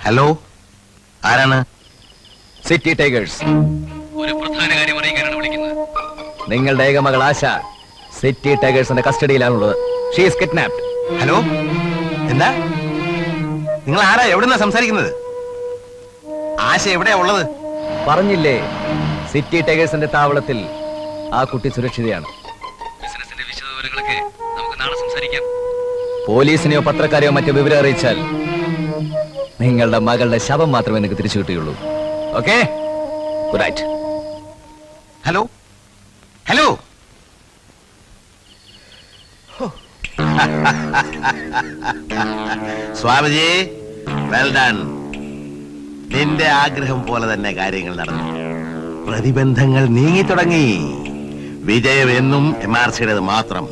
Hello, ആരാണ്? City Tigers. ഒരു പ്രധാന കാര്യം അറിയിക്കാനാണ് വിളിക്കുന്നത്. നിങ്ങളുടെ ഏക മകൾ ആശ സിറ്റി ടൈഗേഴ്സിന്റെ കസ്റ്റഡിയിലാണുള്ളത്. She is kidnapped. ഹലോ, എന്താ? നിങ്ങൾ ആരാ? എവിടുന്നാ സംസാരിക്കുന്നത്? ആശ എവിടെയാ ഉള്ളത്? പറഞ്ഞില്ലേ, സിറ്റി ടൈഗേഴ്സിന്റെ താവളത്തിൽ ആ കുട്ടി സുരക്ഷിതയാണ്. ബിസിനസിന്റെ വിശദവിവരങ്ങളൊക്കെ നമുക്ക് നാളെ സംസാരിക്കാം. പോലീസിനെയോ പത്രക്കാരെയോ മറ്റോ വിവരം അറിയിച്ചാൽ നിങ്ങളുടെ മകളുടെ ശവം മാത്രമേ നിങ്ങൾക്ക് തിരിച്ചു കിട്ടുകയുള്ളൂ. Okay, good night. Hello, hello. Swamiji, well done. നിന്റെ ആഗ്രഹം പോലെ തന്നെ കാര്യങ്ങൾ നടന്നു. പ്രതിബന്ധങ്ങൾ നീങ്ങി തുടങ്ങി. വിജയം എന്നും MRCയുടേത് മാത്രം.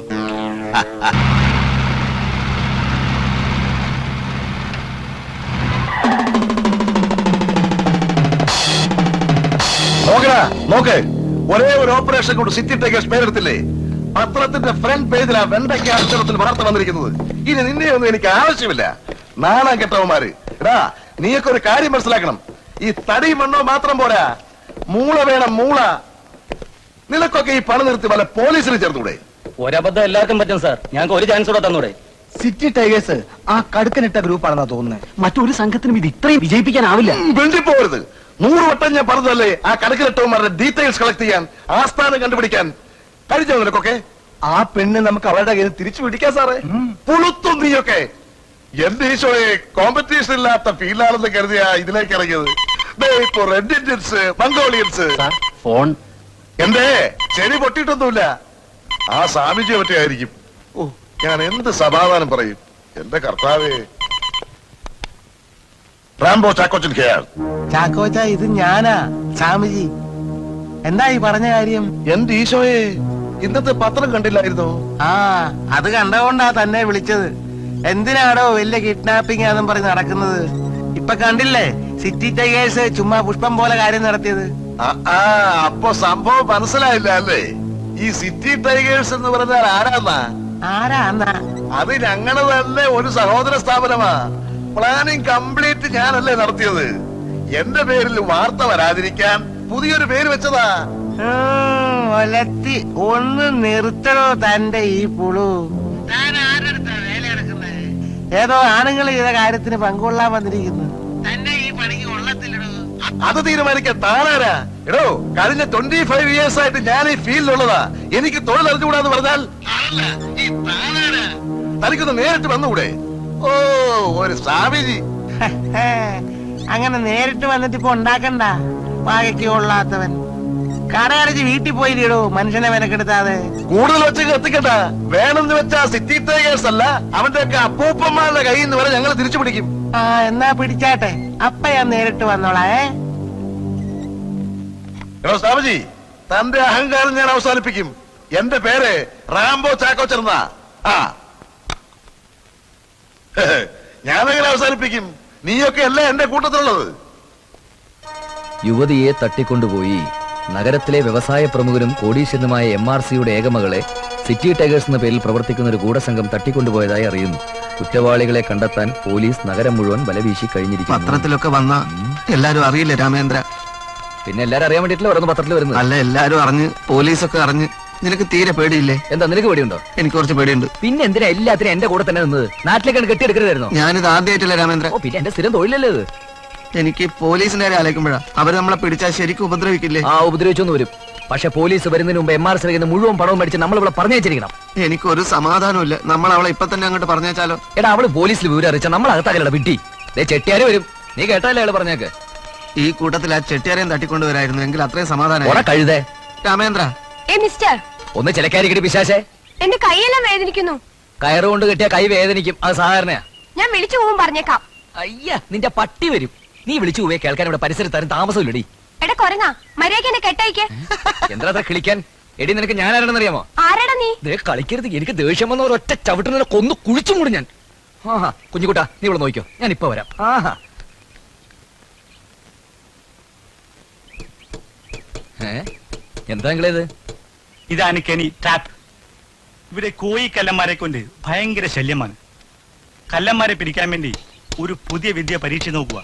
നോക്ക്, ഒരേ ഒരു ഓപ്പറേഷൻ കൊണ്ട് സിറ്റി ടൈഗേഴ്സ് പേരെടുത്തില്ലേ? പത്രത്തിന്റെ ഫ്രണ്ട് പേജിലാ വെണ്ടയ്ക്ക അക്ഷരത്തിൽ വാർത്ത വന്നിരിക്കുന്നത്. ഇനി നിന്നെയൊന്നും എനിക്ക് ആവശ്യമില്ല. നാണം കെട്ടവന്മാര്. എടാ, നീയൊക്കെ ഒരു കാര്യം മനസ്സിലാക്കണം. ഈ തടി മണ്ണോ മാത്രം പോരാ, മൂള വേണം, മൂള. നിനക്കൊക്കെ ഈ പണം നിർത്തി വല്ല പോലീസിന് ചേർത്തൂടെ? ഒരബദ്ധം എല്ലാവർക്കും പറ്റും സാർ. ഞങ്ങൾക്ക് ഒരു ചാൻസ് കൂടെ തന്നൂടെ? സിറ്റി ടൈഗേഴ്സ് ആ കടുക്കനിട്ട ഗ്രൂപ്പാണെന്നാ തോന്നുന്നത്. മറ്റൊരു സംഘത്തിനും ഇത് ഇത്രയും വിജയിപ്പിക്കാനാവില്ല. വെണ്ടിപ്പോരുത്. 100 വട്ടം ഞാൻ പറഞ്ഞതല്ലേ ആ കണക്കിലിട്ടവന്മാരുടെ ഡീറ്റെയിൽസ് കളക്ട് ചെയ്യാൻ, ആസ്ഥാനം കണ്ടുപിടിക്കാൻ. കഴിഞ്ഞോ നിനക്കൊക്കെ? ആ പെണ്ണ് നമുക്ക് അവരുടെ കയ്യിൽ തിരിച്ചു പിടിക്കാൻ സാറേ. പുളുത്തും നീയൊക്കെ. എന്റെ ഈശോയെ, കോമ്പറ്റീഷൻ ഇല്ലാത്ത ഫീൽഡാണെന്ന് കരുതിയാ ഇതിലേക്ക് ഇറങ്ങിയത്. ഇപ്പൊ റെഡ് ഇന്ത്യൻസ്, മംഗോളിയൻസ്. ഫോൺ എന്റെ ചെവി പൊട്ടിയിട്ടൊന്നുമില്ല. ആ സ്വാമിജിയെ പറ്റിയായിരിക്കും. ഓ, ഞാൻ എന്ത് സമാധാനം പറയും എന്റെ കർത്താവേ. Rambo Chackochan care. ചാക്കോച്ച, ഇത് ഞാനാ, സ്വാമിജി. എന്താ ഈ പറഞ്ഞ കാര്യം? എന്റെ ഈശോയെ, ഇന്നത്തെ പത്രം കണ്ടില്ലായിരുന്നോ? ആ, അത് കണ്ടുകൊണ്ടാ തന്നെ വിളിച്ചത്. എന്തിനാടോ വലിയ കിഡ്നാപ്പിംഗ് ആണെന്നും പറഞ്ഞ് നടക്കുന്നത്? ഇപ്പൊ കണ്ടില്ലേ സിറ്റി ടൈഗേഴ്സ് ചുമ്മാ പുഷ്പം പോലെ കാര്യം നടത്തിയത്? അപ്പൊ സംഭവം മനസ്സിലായില്ല അല്ലേ? ഈ സിറ്റി ടൈഗേഴ്സ് എന്ന് പറഞ്ഞാൽ ആരാന്നാ? ആരാന്നാ? അത് ഞങ്ങള് തന്നെ ഒരു സഹോദര സ്ഥാപനമാ. പ്ലാനിങ് കംപ്ലീറ്റ് ഞാനല്ലേ നടത്തിയത്. എന്റെ പേരിൽ വാർത്ത വരാതിരിക്കാൻ പുതിയൊരു പേര് വെച്ചതാ. ഒലത്തി ഒന്ന് നിർത്തണോ തന്റെ ഈ പുളു? താൻ ആരെടുത്താ വേല എടുക്കുന്നത്? ഏതോ ആണുങ്ങൾ ചെയ്ത കാര്യത്തിന് പങ്കുകൊള്ളാൻ വന്നിരിക്കുന്നു. തന്നെ ഈ പണിക്ക് കൊള്ളത്തില്ലടോ. അത് തീരുമാനിക്കാൻ താനാരാ? എടോ, കഴിഞ്ഞ 25 years ആയിട്ട് ഞാൻ ഈ ഫീൽഡിലുള്ളതാ. എനിക്ക് തൊഴിൽ അറിഞ്ഞുകൂടാന്ന് പറഞ്ഞാൽ ഈ താനാരാ? തനിക്കൊന്ന് നേരിട്ട് വന്നുകൂടെ? ഓ, ഒരു സ്വാമിജി. അങ്ങനെ നേരിട്ട് വന്നിട്ട് ഇപ്പൊ ഉണ്ടാക്കണ്ട. പാകയ്ക്ക് കൊള്ളാത്തവൻ. കടയടച്ച് വീട്ടിൽ പോയില്ലടോ, മനുഷ്യനെ മെനക്കെടുത്താതെ. കൂടുതൽ വെച്ച് എത്തിക്കണ്ട. വേണമെന്ന് വെച്ചാ സിറ്റി ടൈഗേഴ്സ് അല്ല, അവന്റെ ഒക്കെ അപ്പൂപ്പന്മാരുടെ കയ്യിൽ നിന്ന് വരെ ഞങ്ങൾ തിരിച്ചു പിടിക്കും. ആ, എന്നാ പിടിച്ചാട്ടെ. അപ്പ ഞാൻ നേരിട്ട് വന്നോളാ. എടോ സ്വാമിജി, തന്റെ അഹങ്കാരം ഞാൻ അവസാനിപ്പിക്കും. എന്റെ പേര് റാംബോ ചാക്കോച്ചൻ എന്നാ. ആ, ഞാനെങ്ങനെ അവസാനിപ്പിക്കും? നീയൊക്കെ അല്ലേ എന്റെ കൂട്ടത്തിലുള്ളത്? യുവതിയെ തട്ടിക്കൊണ്ടുപോയി നഗരത്തിലെ വ്യവസായ പ്രമുഖരും കോടീശ്വരനുമായ MRCയുടെ ഏകമകളെ സിറ്റി ടൈഗേഴ്സ് എന്ന പേരിൽ പ്രവർത്തിക്കുന്ന ഒരു ഗൂഢസംഘം തട്ടിക്കൊണ്ടുപോയതായി അറിയുന്നു. കുറ്റവാളികളെ കണ്ടെത്താൻ പോലീസ് നഗരം മുഴുവൻ വലവീശി കഴിഞ്ഞിരിക്കുന്നു. പത്രത്തിലൊക്കെ വന്ന എല്ലാരും അറിയില്ല രാമേന്ദ്ര. പിന്നെ എല്ലാരും അറിയാൻ വേണ്ടിയിട്ടില്ല വരുന്നു പത്രത്തിൽ വരുന്നത്. അല്ല, എല്ലാരും അറിഞ്ഞ്, പോലീസൊക്കെ അറിഞ്ഞ്. നിനക്ക് തീരെ പേടിയില്ലേ? എന്താ, നിനക്ക് പേടിയുണ്ടോ? എനിക്ക് കുറച്ച് പേടിയുണ്ട്. പിന്നെ എന്തിനാ എല്ലാത്തിനും എന്റെ കൂടെ തന്നെ നിന്നത്? നാട്ടിലേക്കാണ് കെട്ടിയെടുക്കരുതായിരുന്നോ? ഞാനിത് ആദ്യമായിട്ടില്ല രാമേന്ദ്ര. ഓ, പിന്നെ എന്റെ സ്ഥിരം തൊഴിലല്ലേ ഇത്. എനിക്ക് പോലീസിന്റെ കാര്യം ആലോചിക്കുമ്പോഴാ. അവര് നമ്മളെ പിടിച്ചാൽ ശരിക്കും ഉപദ്രവിക്കില്ലേ? ആ, ഉപദ്രവിച്ചൊന്നും വരും. പക്ഷെ പോലീസ് വരുന്നതിന് മുമ്പ് MRCയിൽ മുഴുവൻ പണവും മേടിച്ച് നമ്മളിവിടെ പറഞ്ഞു വെച്ചിരിക്കണം. എനിക്കൊരു സമാധാനമില്ല. നമ്മൾ അവളെ ഇപ്പൊ തന്നെ അങ്ങോട്ട് പറഞ്ഞേച്ചാലോ? എടാ, അവള് പോലീസിൽ വിവരം അറിയിച്ചാൽ നമ്മൾ അകത്താകലട വിട്ടി. ചെട്ടിയാര് വരും. നീ കേട്ടല്ലേ അയാൾ പറഞ്ഞേക്ക്? ഈ കൂട്ടത്തിൽ ആ ചെട്ടിയാരെയും തട്ടിക്കൊണ്ടുവരായിരുന്നു എങ്കിൽ അത്രയും സമാധാനം. കഴുതേ രാമേന്ദ്ര, മിസ്റ്റർ, ഒന്ന് ചിലക്കാരിക്കടി പിശാശേ. എന്റെ കൈയെല്ലാം വേദനിക്കുന്നു. കയറുകൊണ്ട് കെട്ടിയ കൈ വേദനിക്കും, അത് സാധാരണയാ. ഞാൻ വിളിച്ചു പോകും പറഞ്ഞേക്കാം. അയ്യ, നിന്റെ പട്ടി വരും. നീ വിളിച്ചു പോവേ, കേൾക്കാൻ ഇവിടെ പരിസരത്താരും താമസമില്ലടി. എടാ കൊരങ്ങ, മര്യാദയ്ക്ക് എന്നെ കെട്ടയക്ക്. എന്താ കിളിക്കാൻ? എടി, നിനക്ക് ഞാൻ ആരാണെന്ന് അറിയാമോ? ആരാടാ നീ? കളിക്കരുത്. എനിക്ക് ദേഷ്യം വന്ന ഒരൊറ്റ ചവിട്ടിനെ കൊന്നു കുഴിച്ചും കൂടി ഞാൻ. ആഹാ, കുഞ്ഞുകുട്ടാ, നീ ഇവിടെ നോക്കിക്കോ, ഞാൻ ഇപ്പൊ വരാം. ആഹാ, എന്താ ഇത്? ഇതാണ് കെനി ട്രാപ്പ്. ഇവിടെ കോയി കല്ലന്മാരെ കൊണ്ട് ഭയങ്കര ശല്യമാണ്. കല്ലന്മാരെ പിടിക്കാൻ വേണ്ടി ഒരു പുതിയ വിദ്യ പരീക്ഷ നോക്കുക.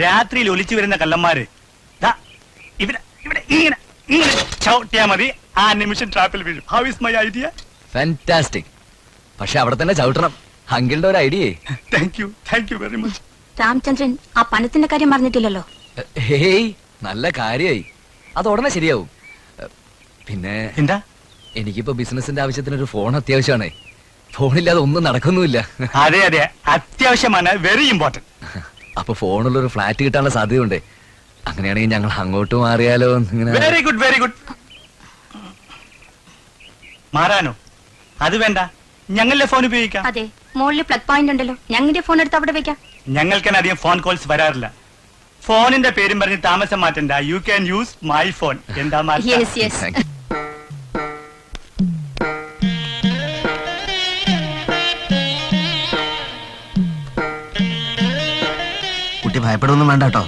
രാത്രിയിൽ ഒലിച്ചു വരുന്ന കള്ളന്മാര് ദാ ഇവിടെ ഇവിടെ ഇങ്ങനെ ഇങ്ങനെ ചവിട്ടിയാ മതി, ആ നിമിഷം ട്രാപ്പിൽ വീഴും. How is my idea? Fantastic. പക്ഷെ അവിടെ തന്നെ ചവിട്ടണം. അങ്കിളുടെ ഒരു ഐഡിയേ. Thank you very much. Ramachandran ആ പണത്തിന്റെ കാര്യം പറഞ്ഞിട്ടില്ലല്ലോ. ഹേയ്, നല്ല കാര്യായി. അത് ഉടനെ ശരിയാവും. പിന്നെ എന്താ? എനിക്കിപ്പോ ബിസിനസിന്റെ ആവശ്യത്തിനൊരു ഫോൺ അത്യാവശ്യമാണേ. ഫോണില്ലാതെ ഒന്നും നടക്കുന്നുമില്ല. അതെ അതെ, അത്യാവശ്യമാണ്, വെരി ഇമ്പോർട്ടന്റ്. അപ്പൊ ഫോണുള്ളൊരു ഫ്ലാറ്റ് കിട്ടാനുള്ള സാധ്യതയുണ്ടേ. അങ്ങനെയാണെങ്കിൽ ഞങ്ങൾ അങ്ങോട്ട് മാറിയാലോ? Very good very good. മാറാനോ? അത് വേണ്ട, ഞങ്ങളുടെ ഫോൺ ഉപയോഗിക്കാം. അതെ, മുകളിൽ പ്ലഗ് പോയിന്റ് ഉണ്ടല്ലോ, ഞങ്ങളുടെ ഫോൺ എടുത്ത് അവിടെ വെക്കാം. ഞങ്ങൾക്കാണ് അധികം ഫോൺ കോൾസ് വരാറില്ല. ഫോണിന്റെ പേരും പറഞ്ഞ് താമസം മാറ്റണ്ട. You can use my phone. എന്താ മാറ്റം? Yes yes. കുട്ടി ഭയപ്പെടുമൊന്നും വേണ്ട കേട്ടോ.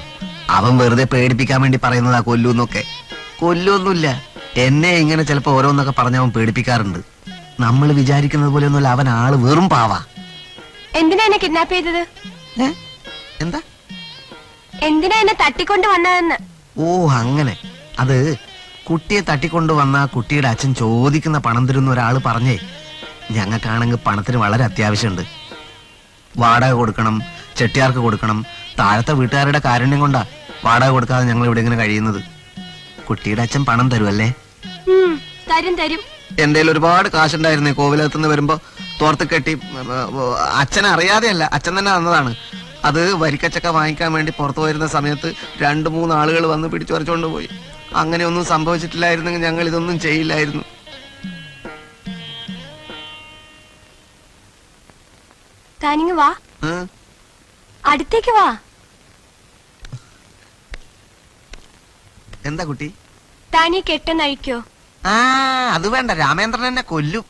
അവൻ വെറുതെ പേടിപ്പിക്കാൻ വേണ്ടി പറയുന്നതാ കൊല്ലൂന്നൊക്കെ. കൊല്ലൊന്നുമില്ല. എന്നെ ഇങ്ങനെ ചിലപ്പോ ഓരോന്നൊക്കെ പറഞ്ഞ അവൻ പേടിപ്പിക്കാറുണ്ട്. നമ്മൾ വിചാരിക്കുന്നത് പോലെ ഒന്നുമല്ല, അവൻ ആള് വെറും പാവാ. എന്തിനാ എന്നെ കിഡ്നാപ്പ് ചെയ്തത്? എന്താ? എന്തിനാ എന്നെ തട്ടിക്കൊണ്ട് വന്നതെന്ന്? ഓ അങ്ങനെ. അത് കുട്ടിയെ തട്ടിക്കൊണ്ടു വന്ന കുട്ടിയുടെ അച്ഛൻ ചോദിക്കുന്ന പണം തരുന്ന ഒരാള് പറഞ്ഞേ. ഞങ്ങൾക്കാണെങ്കിൽ പണത്തിന് വളരെ അത്യാവശ്യമുണ്ട്. വാടക കൊടുക്കണം, ചെട്ടിയാർക്ക് കൊടുക്കണം. താഴത്തെ വീട്ടുകാരുടെ കാരുണ്യം കൊണ്ടാ വാടക കൊടുക്കാതെ ഞങ്ങൾ ഇവിടെ ഇങ്ങനെ കഴിയുന്നത്. കുട്ടിയുടെ അച്ഛൻ പണം തരുമല്ലേ? തരും തരും. എന്റെ ഒരുപാട് കാശുണ്ടായിരുന്നേ. കോവിലകത്തുനിന്ന് വരുമ്പോ തോർത്ത് കെട്ടി, അച്ഛൻ അറിയാതെയല്ല, അച്ഛൻ തന്നെ തന്നതാണ്. അത് വരിക്കച്ചക്ക വാങ്ങിക്കാൻ വേണ്ടി പുറത്തു വരുന്ന സമയത്ത് 2-3 ആളുകൾ വന്ന് പിടിച്ചു പറിച്ചുകൊണ്ട് പോയി. അങ്ങനെയൊന്നും സംഭവിച്ചിട്ടില്ലായിരുന്നെങ്കിൽ ഞങ്ങൾ ഇതൊന്നും ചെയ്യില്ലായിരുന്നു. താനിങ് വാ, അടുത്തേക്ക് വാ. എന്താ കുട്ടി? താനീ കെട്ടെന്ന് അഴിക്കോ? അത് വേണ്ട, രാമേന്ദ്രൻ എന്നെ കൊല്ലും.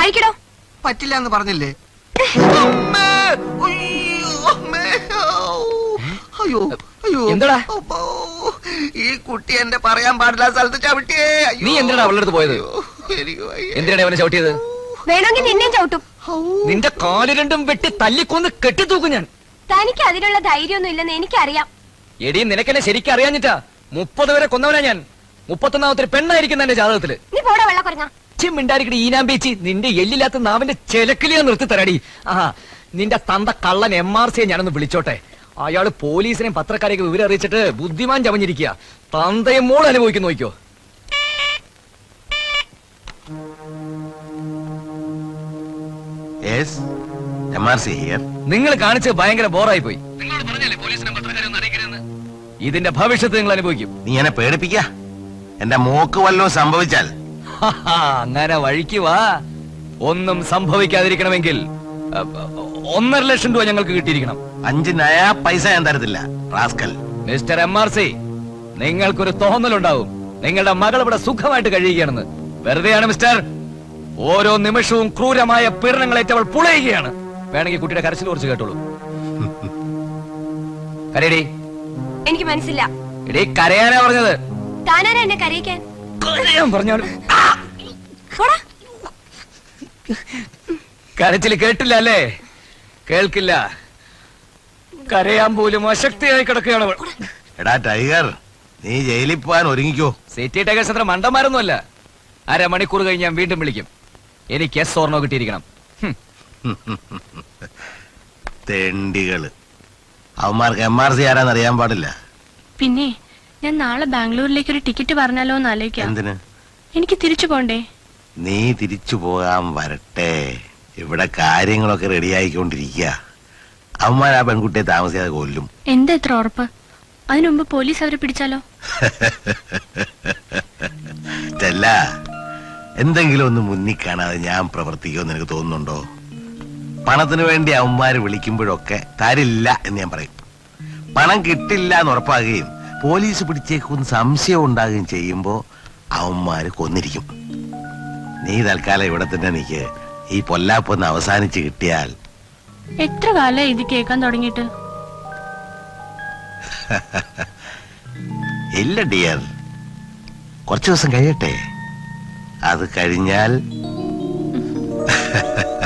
അഴിക്കടോ. പറ്റില്ല എന്ന് പറഞ്ഞില്ലേ? അയ്യോ അയ്യോ, എന്താടാ? ഈ കുട്ടി എന്റെ പറയാൻ പാടില്ല സ്ഥലത്ത് ചവിട്ടിയേ. നീ എന്തിനാണ് അവളുടെ അടുത്ത് പോയത്? എന്തിനാണ് അവനെ ചവിട്ടിയത്? വേണമെങ്കിൽ നിന്നെയും ചവിട്ടും. നിന്റെ കാല് രണ്ടും വെട്ടി തല്ലിക്കൊന്ന് കെട്ടിത്തൂക്കും ഞാൻ. തനിക്ക് അതിനുള്ള ധൈര്യമൊന്നും ഇല്ലെന്ന് എനിക്കറിയാം. എടി, നിനക്കെന്നെ ശരിക്കും അറിയാഞ്ഞിട്ടാ. 30 പേരെ കൊന്നവനാ ഞാൻ. 31ാമത്തെ പെണ്ണായിരിക്കുന്ന എന്റെ ജാതകത്തില്. നീ പോടാ വെള്ള കുറഞ്ഞ. മിണ്ടായിരിക്കടി ഈനാമ്പേച്ചി. നിന്റെ എല്ലില്ലാത്ത നാവിന്റെ ചെലക്കിലിയാ നിർത്തി തരാടി. നിന്റെ തന്ത കള്ളൻ MRCയെ ഞാനൊന്ന് വിളിച്ചോട്ടെ. അയാള് പോലീസിനെയും പത്രക്കാരെയൊക്കെ വിവരം അറിയിച്ചിട്ട് ബുദ്ധിമാൻ ചമഞ്ഞിരിക്കുക. തന്തയും മോൾ അനുഭവിക്കുന്നു. നോക്കിയോ. നിങ്ങൾ കാണിച്ച് ഭയങ്കര ബോറായി പോയി. ഇതിന്റെ ഭവിഷ്യത്ത് നിങ്ങൾ അനുഭവിക്കും. നീ എന്നെ പേടിപ്പിക്ക. എന്റെ മോക്ക് വല്ലതും സംഭവിച്ചാൽ അങ്ങനെ വഴിക്ക് വാ. ഒന്നും സംഭവിക്കാതിരിക്കണമെങ്കിൽ 1.5 ലക്ഷം രൂപ ഞങ്ങൾക്ക് കിട്ടിയിരിക്കണം. 5 നയാ പൈസ ഞാൻ തരത്തില്ല റാസ്കൽ. മിസ്റ്റർ MRC, നിങ്ങൾക്കൊരു തോന്നലുണ്ടാവും നിങ്ങളുടെ മകൾ ഇവിടെ സുഖമായിട്ട് കഴിയുകയാണെന്ന്. വെറുതെയാണ് മിസ്റ്റർ. ഓരോ നിമിഷവും ക്രൂരമായ പീഡനങ്ങളേറ്റവൾ പുളയുകയാണ്. വേണമെങ്കിൽ കുട്ടിയുടെ കരച്ചിൽ കുറിച്ച് കേട്ടോളൂ. കരയടി. എനിക്ക് മനസ്സില്ല. എടീ, കരയാനാ പറഞ്ഞത്. താനാരാ എന്നെ കരയിക്കാൻ? കരയാൻ പറഞ്ഞാലും കരച്ചിൽ കേട്ടില്ല അല്ലേ? കേൾക്കില്ല. കരയാൻ പോലും അശക്തിയായി കിടക്കുകയാണ്. എടാ ടൈഗർ, നീ ജയിലിൽ പോകാൻ ഒരുങ്ങിക്കോ. സിറ്റി ടൈഗേഴ്സ് അത്ര മണ്ടന്മാരൊന്നുമല്ല. 1/2 മണിക്കൂർ കഴിഞ്ഞ് ഞാൻ വീണ്ടും വിളിക്കും. എനിക്ക് എസ് ഓർണോ കിട്ടിയിരിക്കണം. തെണ്ടികള്. അവന്മാർക്ക് MRC ആരാന്ന് അറിയാൻ പാടില്ല. പിന്നെ ഞാൻ നാളെ ബാംഗ്ലൂരിലേക്ക് ഒരു ടിക്കറ്റ് പറഞ്ഞാലോ എന്ന് ആലോചിക്കാം. എന്തിന്? എനിക്ക് തിരിച്ചു പോണ്ടേ? നീ തിരിച്ചു പോകാൻ വരട്ടെ. ഇവിടെ കാര്യങ്ങളൊക്കെ റെഡിയായിക്കൊണ്ടിരിക്കുക. അവന്മാർ ആ പെൺകുട്ടിയെ താമസിയാതെ കൊല്ലും. എന്താ എത്ര ഉറപ്പ്? അതിനുമുമ്പ് പോലീസ് അവരെ പിടിച്ചാലോ? എന്തെങ്കിലും ഒന്ന് മുന്നിൽ കാണാതെ ഞാൻ പ്രവർത്തിക്കുമെന്ന് എനിക്ക് തോന്നുന്നുണ്ടോ? പണത്തിന് വേണ്ടി അവന്മാര് വിളിക്കുമ്പോഴൊക്കെ തരില്ല എന്ന് ഞാൻ പറയും. പണം കിട്ടില്ല എന്ന് ഉറപ്പാകുകയും പോലീസ് പിടിച്ചേക്കും സംശയം ഉണ്ടാകുകയും ചെയ്യുമ്പോ അവന്മാര് കൊന്നിരിക്കും. നീ തൽക്കാലം ഇവിടെ തന്നെ നിക്ക്. ഈ പൊല്ലാപ്പൊന്ന് അവസാനിച്ച് കിട്ടിയാൽ. എത്ര കാലം ഇത് കേൾക്കാൻ തുടങ്ങിയിട്ട്? ഇല്ല ഡിയർ, കുറച്ചു ദിവസം കഴിയട്ടെ. അത് കഴിഞ്ഞാൽ